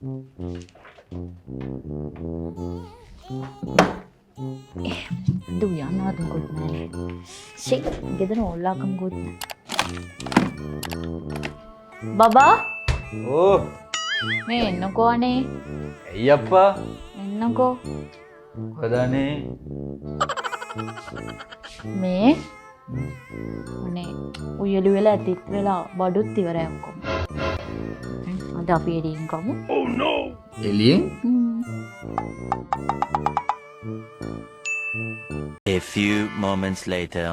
Du yana dun good man. Shit, gedana olla kam good man. Baba? Oh. Me ennako ane. Ayyappa. Ennako. Kodane. Me? අනේ උයලු වෙලා ඇතිත් වෙලා බඩුත් ඉවරයි ඔක්කොම. අද අපි එළියෙන් ගමු. Oh no. එළියෙන්? A few moments later.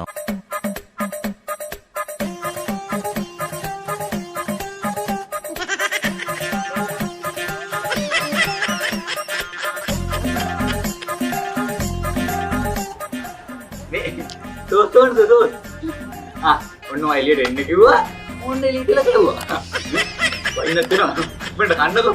Tuh. Ah, ඔන්න එළියට එන්න කිව්වා. ඕන්න එළියට කියලා කිව්වා. වයින් නැත්නම් බඩ කන්නකො.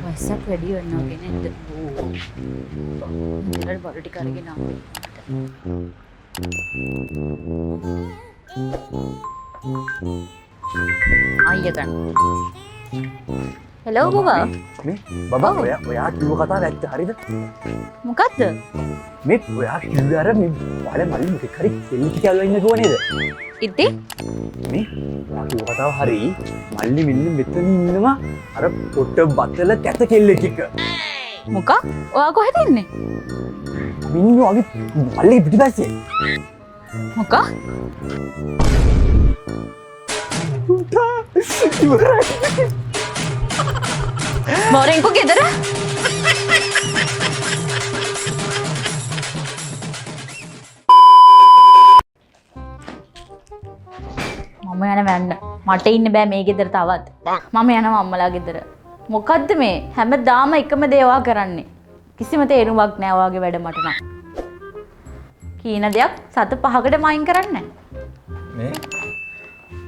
වස්සක් වැඩි වෙනවා කෙනෙක්ද? ඉතින් බඩ ටික අරගෙන ආවා. අයියා ගන්න. හෙලෝ බබා. මේ බබා ඔයා කිව්ව කතාව ඇත්ත හරිද? මොකද්ද? මේ ඔයා කිව්වේ අර මේ වල මල්ලි මොකක් හරි කෙල්ලෙක් කියලා ඉන්න කිව්ව නේද? ඉතින් මේ ඔයා කිව්ව කතාව හරි මල්ලි මෙන්න මෙතන ඉන්නවා අර පොට බතල කැත කෙල්ලෙක් එක්ක. මොකක්? ඔයා කොහෙද ඉන්නේ? මින්නෝ අගේ මල්ලි පිටිපස්සේ. මොකක්? පුතා ඉවරයි. මොරෙන්කෝ ගෙදර? මම යන වැන්න. මට ඉන්න බෑ මේ ගෙදර තවත්. මම යනවා අම්මලා ගෙදර. මොකද්ද මේ? හැමදාම එකම දේවා කරන්නේ. කිසිම තේරුමක් නෑ ඔයාගේ වැඩ මට නම්. කීන දෙයක් සත පහකට මයින් කරන්නේ මේ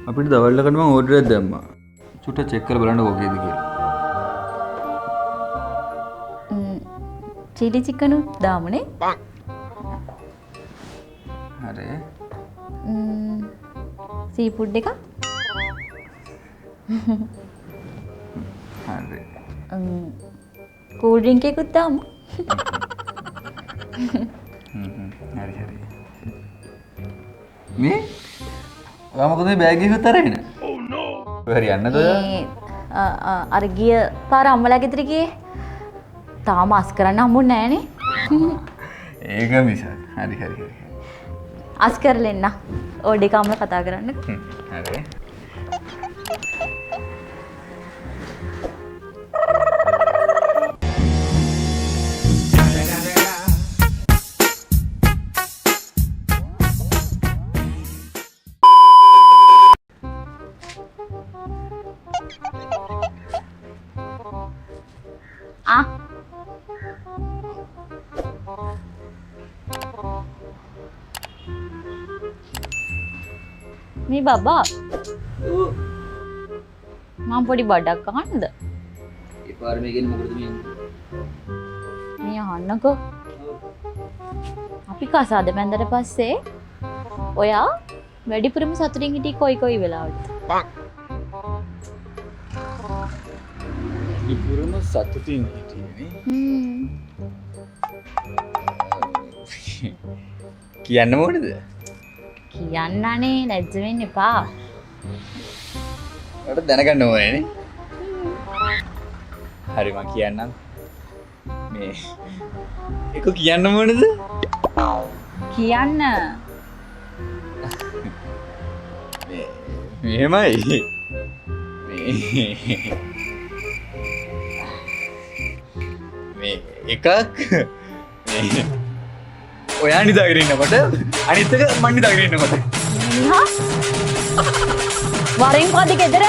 අපිට දවල්ලකට මම ඕඩර් එකක් දැම්මා. චුට්ට චෙක් කරලා බලන්න කොහේද කියලා. චිලි චිකන් දාමුනේ. හරි. සී ෆුඩ් එක. හරි. කූල් ඩ්‍රින්ක් එකකුත් දාමු. හරි. මේ ඔයා මොකද මේ බෑග් එකත් අරගෙන? Oh no. හරි යන්නද ඔයා? අර ගිය පාර අම්මලා ගෙදර ගියේ. තාම අස් කරන්න හම්බුනේ නෑනේ. ඒක මිස. හරි. අස් කරලා එන්න. ඔය දෙක අම්මලා කතා කරන්න. හරි. මේ බබා මම පොඩි බඩක් අහන්නද? ඒ පාර මේ කියන්නේ මොකටද මේ? මේ අහන්නකෝ. අපි කසාද බැඳලා පස්සේ ඔයා වැඩිපුරම සතුටින් හිටියේ කොයි වෙලාවටද? වැඩිපුරම සතුටින් හිටියේ කියන්න ඕනේද? කියන්නනේ ලැජ්ජ වෙන්න එපා. ඔයාලට දැනගන්න ඕනේ නේ. හරි මම කියන්නම්. මේ ඒක කියන්න ඕනේද? කියන්න. මෙහෙමයි. මේ එකක් මේ ඔයා නිදාගෙන ඉන්නකොට අනිත් එක මං නිදාගෙන ඉන්නකොට. හා? වරින් පොඩි ගෙදර.